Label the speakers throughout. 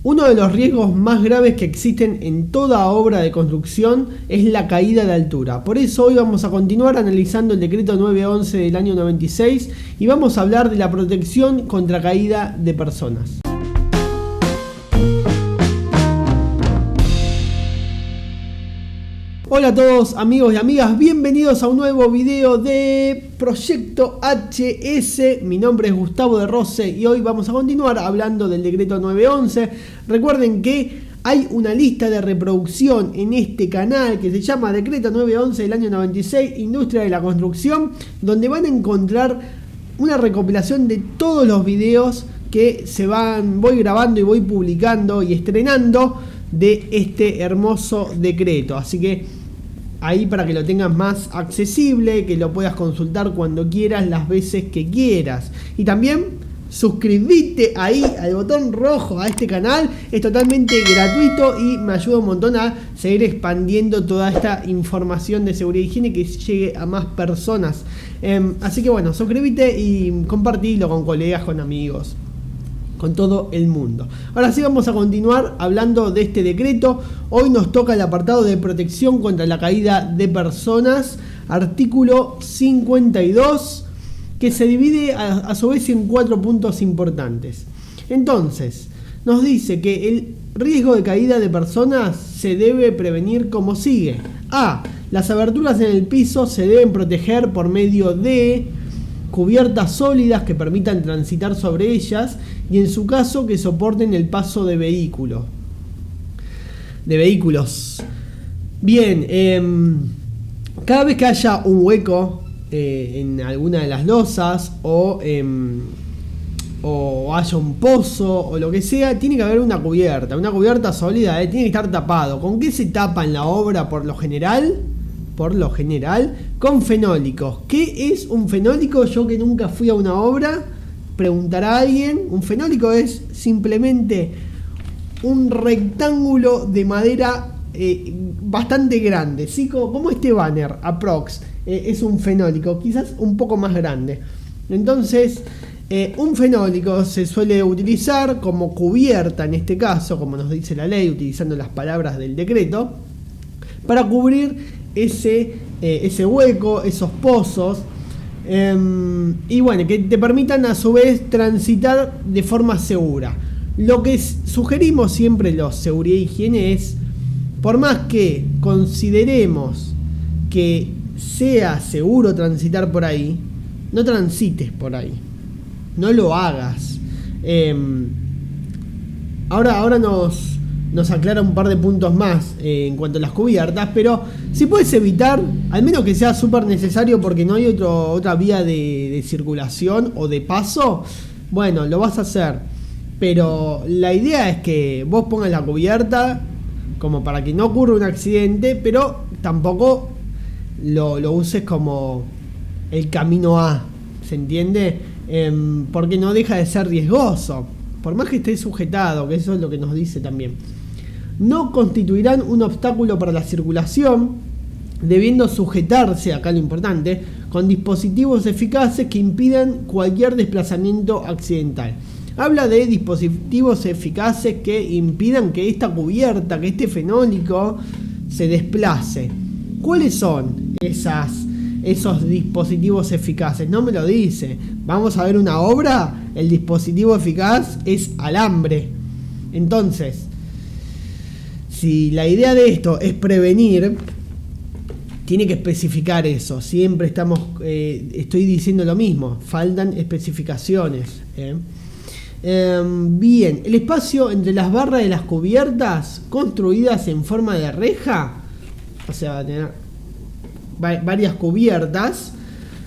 Speaker 1: Uno de los riesgos más graves que existen en toda obra de construcción es la caída de altura. Por eso hoy vamos a continuar analizando el decreto 911 del año 96 y vamos a hablar de la protección contra caída de personas. Hola a todos amigos y amigas, bienvenidos a un nuevo video de Proyecto HS. Mi nombre es Gustavo de Rose y hoy vamos a continuar hablando del decreto 911. Recuerden que hay una lista de reproducción en este canal que se llama Decreto 911 del año 96, Industria de la Construcción, donde van a encontrar una recopilación de todos los videos que voy grabando y voy publicando y estrenando de este hermoso decreto. Así que ahí para que lo tengas más accesible, que lo puedas consultar cuando quieras, las veces que quieras. Y también suscríbete ahí al botón rojo a este canal, es totalmente gratuito y me ayuda un montón a seguir expandiendo toda esta información de seguridad y higiene que llegue a más personas. Así que bueno, suscríbete y compartilo con colegas, con amigos, con todo el mundo. Ahora sí vamos a continuar hablando de este decreto. Hoy nos toca el apartado de protección contra la caída de personas, artículo 52, que se divide a su vez en 4 puntos importantes. Entonces, nos dice que el riesgo de caída de personas se debe prevenir como sigue. A. Las aberturas en el piso se deben proteger por medio de cubiertas sólidas que permitan transitar sobre ellas y en su caso que soporten el paso de vehículos. Bien, cada vez que haya un hueco en alguna de las losas o haya un pozo o lo que sea, tiene que haber una cubierta sólida, tiene que estar tapado. ¿Con qué se tapa en la obra por lo general? Con fenólicos. ¿Qué es un fenólico? Yo que nunca fui a una obra, preguntará a alguien. Un fenólico es simplemente un rectángulo de madera bastante grande, ¿sí? Como este banner, aprox, es un fenólico, quizás un poco más grande. Entonces, un fenólico se suele utilizar como cubierta, en este caso, como nos dice la ley, utilizando las palabras del decreto, para cubrir ese hueco, esos pozos, y bueno, que te permitan a su vez transitar de forma segura. Lo que sugerimos siempre los seguridad e higiene es, por más que consideremos que sea seguro transitar por ahí, no transites por ahí, no lo hagas. Ahora nos aclara un par de puntos más en cuanto a las cubiertas, pero si puedes evitar, al menos que sea súper necesario porque no hay otra vía de circulación o de paso, bueno, lo vas a hacer. Pero la idea es que vos pongas la cubierta como para que no ocurra un accidente, pero tampoco lo uses como el camino A, ¿se entiende? Porque no deja de ser riesgoso, por más que esté sujetado, que eso es lo que nos dice también. No constituirán un obstáculo para la circulación, debiendo sujetarse, acá lo importante, con dispositivos eficaces que impidan cualquier desplazamiento accidental. Habla de dispositivos eficaces que impidan que esta cubierta, que este fenólico se desplace. ¿Cuáles son esos dispositivos eficaces? No me lo dice. Vamos a ver una obra, el dispositivo eficaz es alambre. Entonces, si la idea de esto es prevenir, tiene que especificar eso. Siempre estoy diciendo lo mismo, faltan especificaciones. Bien, el espacio entre las barras de las cubiertas construidas en forma de reja, o sea, va a tener varias cubiertas,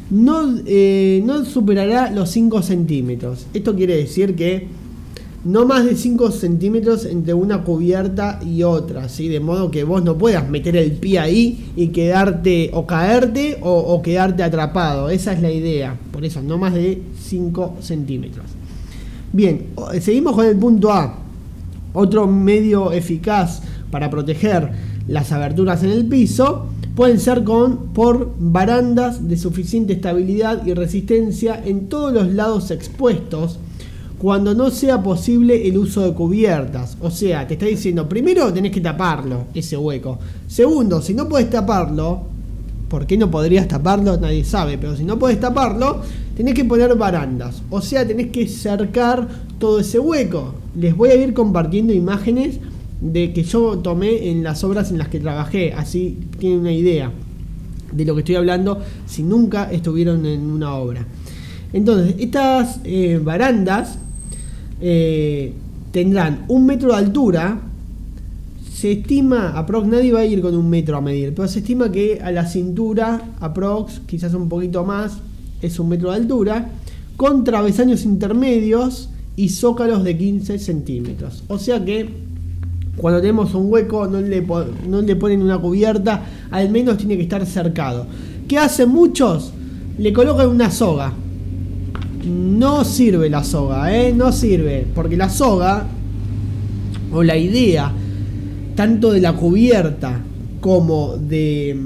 Speaker 1: no superará los 5 centímetros. Esto quiere decir que no más de 5 centímetros entre una cubierta y otra, ¿sí? De modo que vos no puedas meter el pie ahí y quedarte o caerte o quedarte atrapado. Esa es la idea. Por eso, no más de 5 centímetros. Bien, seguimos con el punto A. Otro medio eficaz para proteger las aberturas en el piso pueden ser por barandas de suficiente estabilidad y resistencia en todos los lados expuestos, cuando no sea posible el uso de cubiertas. O sea, te está diciendo, primero tenés que taparlo, ese hueco. Segundo, si no podés taparlo, ¿por qué no podrías taparlo? Nadie sabe, pero si no podés taparlo, tenés que poner barandas. O sea, tenés que cercar todo ese hueco. Les voy a ir compartiendo imágenes de que yo tomé en las obras en las que trabajé, así tienen una idea de lo que estoy hablando si nunca estuvieron en una obra. Entonces, estas barandas tendrán 1 metro de altura. Se estima, nadie va a ir con 1 metro a medir, pero se estima que a la cintura, aprox, quizás un poquito más, es 1 metro de altura, con travesaños intermedios y zócalos de 15 centímetros. O sea que cuando tenemos un hueco no le ponen una cubierta, al menos tiene que estar cercado. ¿Qué hacen muchos? Le colocan una soga. No sirve la soga, no sirve, porque la soga, o la idea, tanto de la cubierta como de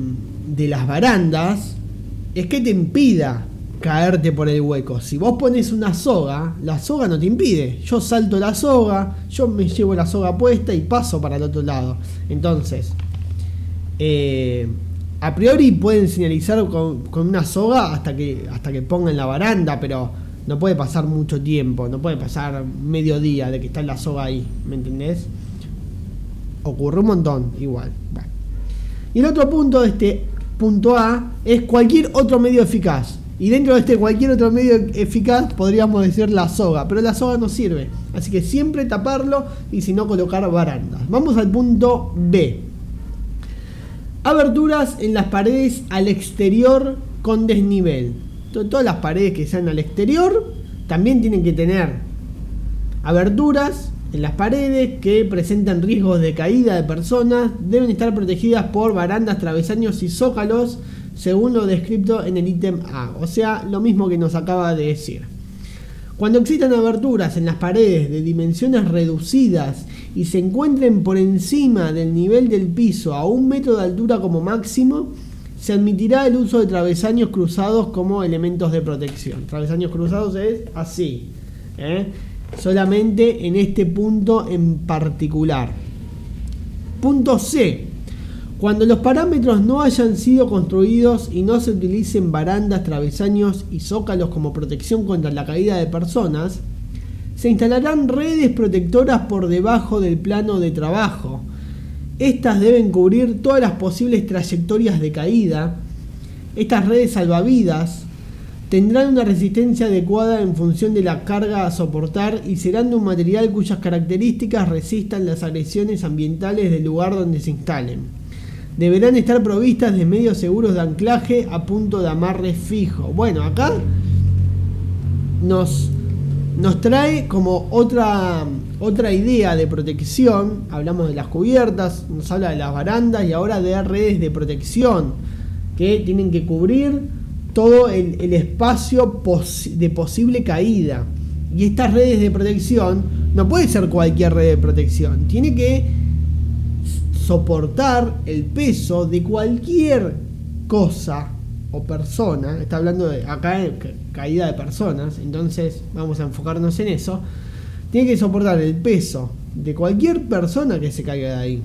Speaker 1: las barandas, es que te impida caerte por el hueco. Si vos pones una soga, la soga no te impide. Yo salto la soga, yo me llevo la soga puesta y paso para el otro lado. Entonces, a priori pueden señalizar con una soga hasta que pongan la baranda, pero no puede pasar mucho tiempo, no puede pasar medio día de que está la soga ahí, ¿me entendés? Ocurre un montón, igual. Bueno. Y el otro punto de este punto A es cualquier otro medio eficaz. Y dentro de cualquier otro medio eficaz podríamos decir la soga, pero la soga no sirve. Así que siempre taparlo y si no colocar barandas. Vamos al punto B. Aberturas en las paredes al exterior con desnivel. Todas las paredes que sean al exterior también tienen que tener aberturas en las paredes que presentan riesgos de caída de personas. Deben estar protegidas por barandas, travesaños y zócalos, según lo descrito en el ítem A. O sea, lo mismo que nos acaba de decir. Cuando existan aberturas en las paredes de dimensiones reducidas y se encuentren por encima del nivel del piso a 1 metro de altura como máximo, se admitirá el uso de travesaños cruzados como elementos de protección. Travesaños cruzados es así, solamente en este punto en particular. Punto C. Cuando los parámetros no hayan sido construidos y no se utilicen barandas, travesaños y zócalos como protección contra la caída de personas, se instalarán redes protectoras por debajo del plano de trabajo. Estas deben cubrir todas las posibles trayectorias de caída. Estas redes salvavidas tendrán una resistencia adecuada en función de la carga a soportar y serán de un material cuyas características resistan las agresiones ambientales del lugar donde se instalen. Deberán estar provistas de medios seguros de anclaje a punto de amarre fijo. Bueno, acá nos trae como otra idea de protección. Hablamos de las cubiertas, nos habla de las barandas y ahora de redes de protección que tienen que cubrir todo el espacio de posible caída. Y estas redes de protección no puede ser cualquier red de protección, tiene que soportar el peso de cualquier cosa o persona. Está hablando de acá de caída de personas, entonces vamos a enfocarnos en eso. Tiene que soportar el peso de cualquier persona que se caiga de ahí.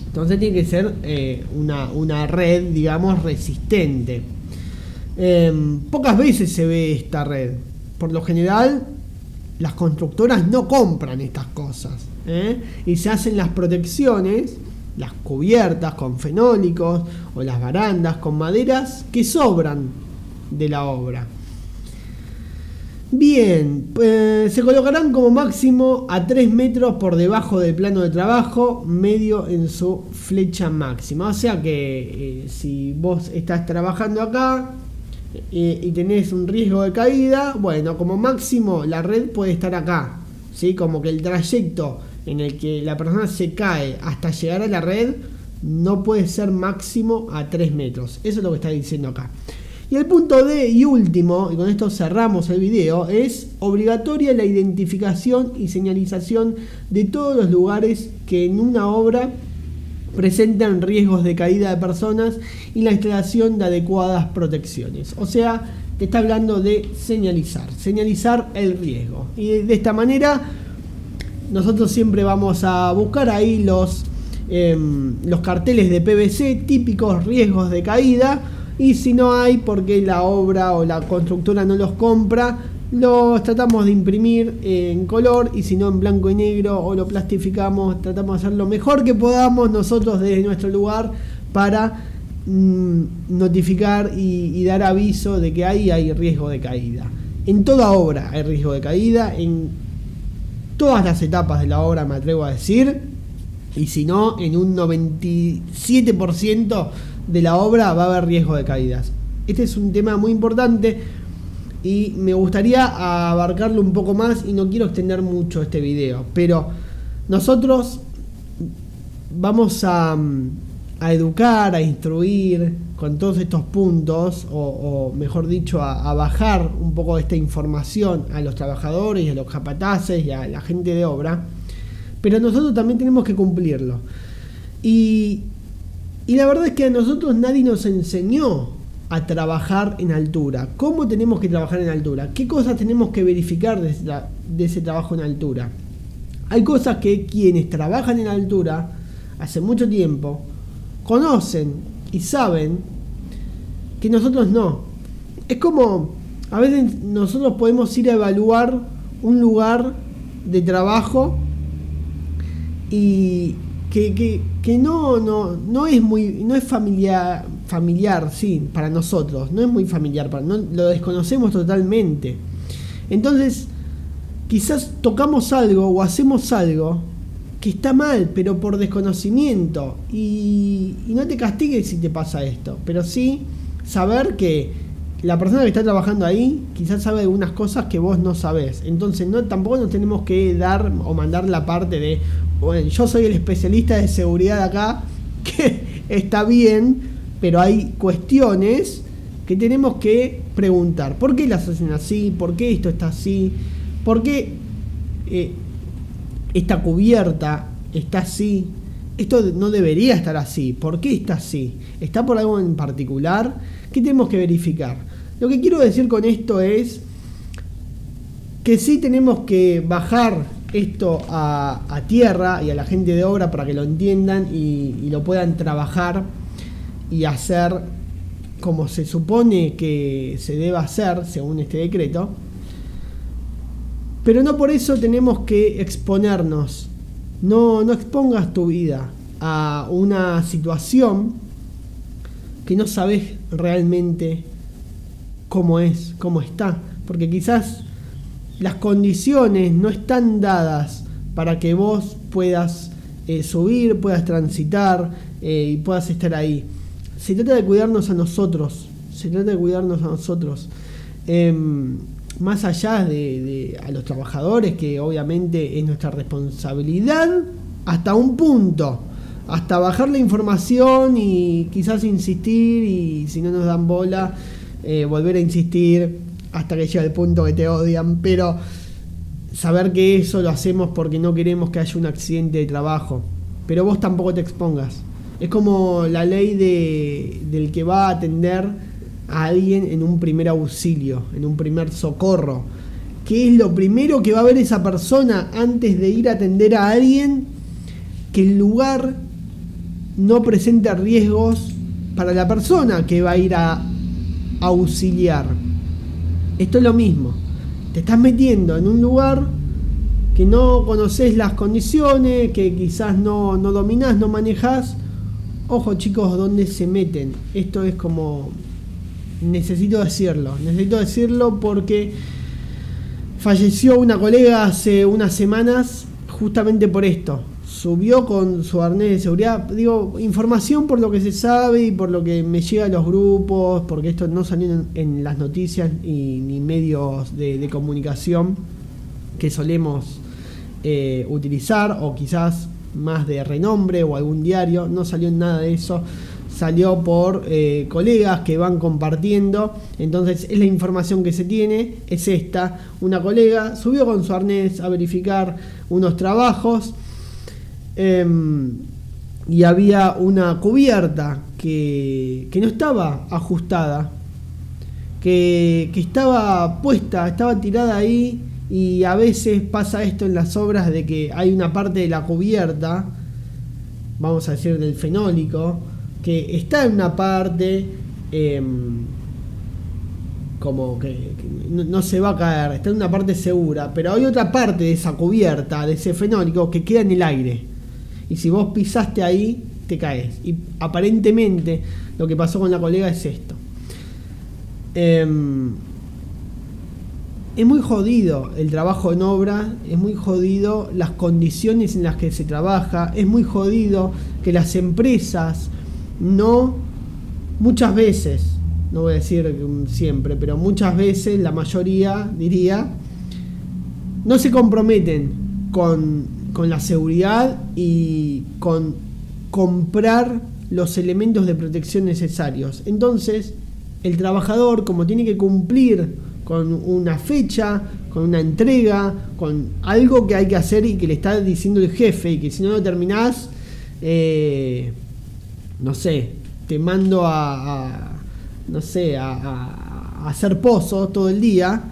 Speaker 1: Entonces tiene que ser una red, digamos, resistente. Pocas veces se ve esta red. Por lo general, las constructoras no compran estas cosas, y se hacen las protecciones, las cubiertas con fenólicos o las barandas con maderas que sobran de la obra. Bien, se colocarán como máximo a 3 metros por debajo del plano de trabajo, medio en su flecha máxima. O sea que si vos estás trabajando acá y tenés un riesgo de caída, bueno, como máximo la red puede estar acá, ¿sí? Como que el trayecto en el que la persona se cae hasta llegar a la red no puede ser máximo a 3 metros. Eso es lo que está diciendo acá. Y el punto D y último, y con esto cerramos el video, es obligatoria la identificación y señalización de todos los lugares que en una obra presentan riesgos de caída de personas y la instalación de adecuadas protecciones. O sea te está hablando de señalizar el riesgo. Y de esta manera nosotros siempre vamos a buscar ahí los carteles de PVC, típicos riesgos de caída, y si no hay, porque la obra o la constructora no los compra, los tratamos de imprimir en color, y si no en blanco y negro, o lo plastificamos. Tratamos de hacer lo mejor que podamos nosotros desde nuestro lugar para notificar y dar aviso de que hay riesgo de caída. En toda obra hay riesgo de caída, en todas las etapas de la obra, me atrevo a decir, y si no, en un 97% de la obra va a haber riesgo de caídas. Este es un tema muy importante y me gustaría abarcarlo un poco más, y no quiero extender mucho este video, pero nosotros vamos a educar, a instruir con todos estos puntos, o mejor dicho, a bajar un poco esta información a los trabajadores y a los capataces y a la gente de obra, pero nosotros también tenemos que cumplirlo. Y la verdad es que a nosotros nadie nos enseñó a trabajar en altura. ¿Cómo tenemos que trabajar en altura? ¿Qué cosas tenemos que verificar de ese trabajo en altura? Hay cosas que quienes trabajan en altura hace mucho tiempo conocen y saben que nosotros no. Es como, a veces nosotros podemos ir a evaluar un lugar de trabajo y que no es familiar, sí, para nosotros, no es muy familiar, lo desconocemos totalmente. Entonces, quizás tocamos algo o hacemos algo que está mal, pero por desconocimiento, y no te castigues si te pasa esto, pero sí saber que la persona que está trabajando ahí quizás sabe algunas cosas que vos no sabés. Entonces tampoco nos tenemos que dar o mandar la parte de, bueno, yo soy el especialista de seguridad acá, que está bien, pero hay cuestiones que tenemos que preguntar. ¿Por qué las hacen así? ¿Por qué esto está así? ¿Por qué esta cubierta está así? Esto no debería estar así. ¿Por qué está así? ¿Está por algo en particular? ¿Qué tenemos que verificar? Lo que quiero decir con esto es que sí tenemos que bajar esto a tierra y a la gente de obra para que lo entiendan y lo puedan trabajar y hacer como se supone que se deba hacer según este decreto. Pero no por eso tenemos que exponernos. No expongas tu vida a una situación que no sabes realmente cómo es, cómo está. Porque quizás las condiciones no están dadas para que vos puedas subir, puedas transitar y puedas estar ahí. Se trata de cuidarnos a nosotros. Más allá de a los trabajadores, que obviamente es nuestra responsabilidad hasta un punto, hasta bajar la información y quizás insistir, y si no nos dan bola, volver a insistir hasta que llegue el punto que te odian, pero saber que eso lo hacemos porque no queremos que haya un accidente de trabajo. Pero vos tampoco te expongas. Es como la ley del que va a atender a alguien en un primer auxilio, en un primer socorro. ¿Qué es lo primero que va a ver esa persona antes de ir a atender a alguien? Que el lugar no presente riesgos para la persona que va a ir a auxiliar. Esto es lo mismo. Te estás metiendo en un lugar que no conoces las condiciones, que quizás no dominás, no manejás. Ojo, chicos, ¿dónde se meten? Esto es como... Necesito decirlo porque falleció una colega hace unas semanas justamente por esto. Subió con su arnés de seguridad. Digo, información por lo que se sabe y por lo que me llega a los grupos, porque esto no salió en las noticias ni medios de comunicación que solemos utilizar, o quizás más de renombre o algún diario. No salió en nada de eso. Salió por colegas que van compartiendo. Entonces es la información que se tiene, es esta. Una colega subió con su arnés a verificar unos trabajos y había una cubierta que no estaba ajustada, que estaba puesta, estaba tirada ahí. Y a veces pasa esto en las obras de que hay una parte de la cubierta, vamos a decir del fenólico, que está en una parte como que no se va a caer, está en una parte segura, pero hay otra parte de esa cubierta, de ese fenólico, que queda en el aire. Y si vos pisaste ahí, te caes. Y aparentemente lo que pasó con la colega es esto. Es muy jodido el trabajo en obra, es muy jodido las condiciones en las que se trabaja, es muy jodido que las empresas muchas veces, no voy a decir siempre, pero muchas veces, la mayoría diría, no se comprometen con la seguridad y con comprar los elementos de protección necesarios. Entonces, el trabajador, como tiene que cumplir con una fecha, con una entrega, con algo que hay que hacer y que le está diciendo el jefe, y que si no lo terminás, no sé, te mando a hacer pozos todo el día.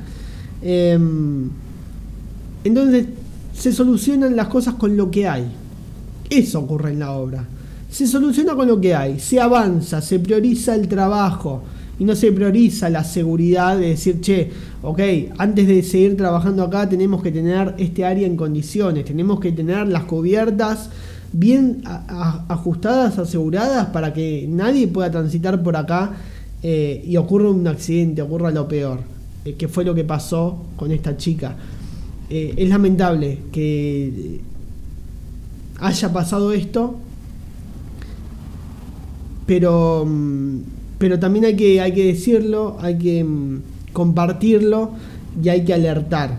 Speaker 1: Entonces se solucionan las cosas con lo que hay. Eso ocurre en la obra. Se soluciona con lo que hay, se avanza, se prioriza el trabajo. Y no se prioriza la seguridad de decir, che, ok, antes de seguir trabajando acá tenemos que tener este área en condiciones, tenemos que tener las cubiertas bien ajustadas, aseguradas, para que nadie pueda transitar por acá y ocurra un accidente, ocurra lo peor, que fue lo que pasó con esta chica. Es lamentable que haya pasado esto, pero también hay que decirlo, hay que compartirlo y hay que alertar,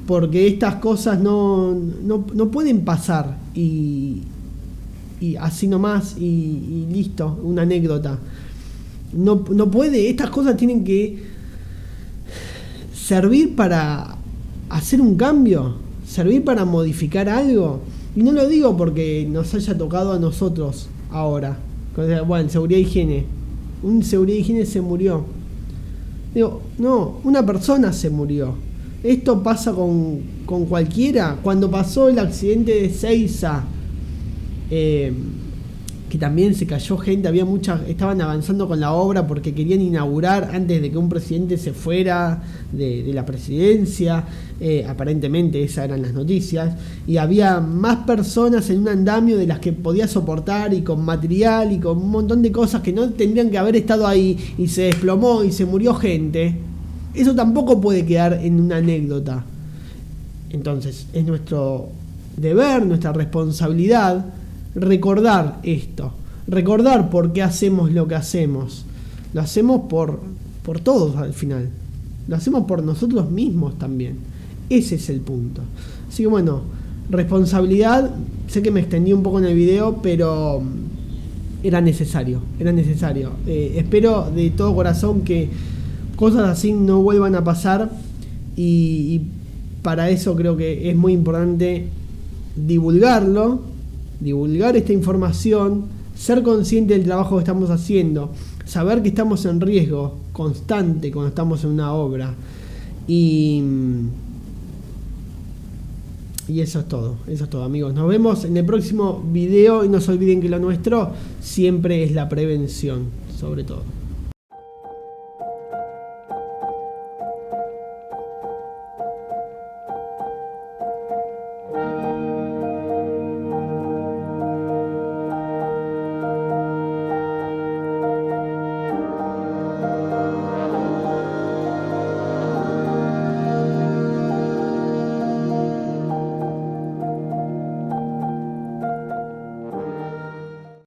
Speaker 1: porque estas cosas no pueden pasar y así nomás y listo, una anécdota. No puede, estas cosas tienen que servir para hacer un cambio, servir para modificar algo. Y no lo digo porque nos haya tocado a nosotros ahora. Bueno, seguridad e higiene. Un seguridad e higiene se murió. Digo, no, una persona se murió. Esto pasa con cualquiera. Cuando pasó el accidente de Seiza, que también se cayó gente, estaban avanzando con la obra porque querían inaugurar antes de que un presidente se fuera de la presidencia, aparentemente esas eran las noticias, y había más personas en un andamio de las que podía soportar, y con material y con un montón de cosas que no tendrían que haber estado ahí, y se desplomó y se murió gente. Eso tampoco puede quedar en una anécdota. Entonces es nuestro deber, nuestra responsabilidad, recordar esto, recordar por qué hacemos lo que hacemos. Lo hacemos por todos al final, lo hacemos por nosotros mismos también. Ese es el punto. Así que bueno, responsabilidad. Sé que me extendí un poco en el video, pero era necesario. Espero de todo corazón que cosas así no vuelvan a pasar, y para eso creo que es muy importante divulgar esta información, ser consciente del trabajo que estamos haciendo, saber que estamos en riesgo constante cuando estamos en una obra, y eso es todo, amigos. Nos vemos en el próximo video, y no se olviden que lo nuestro siempre es la prevención, sobre todo.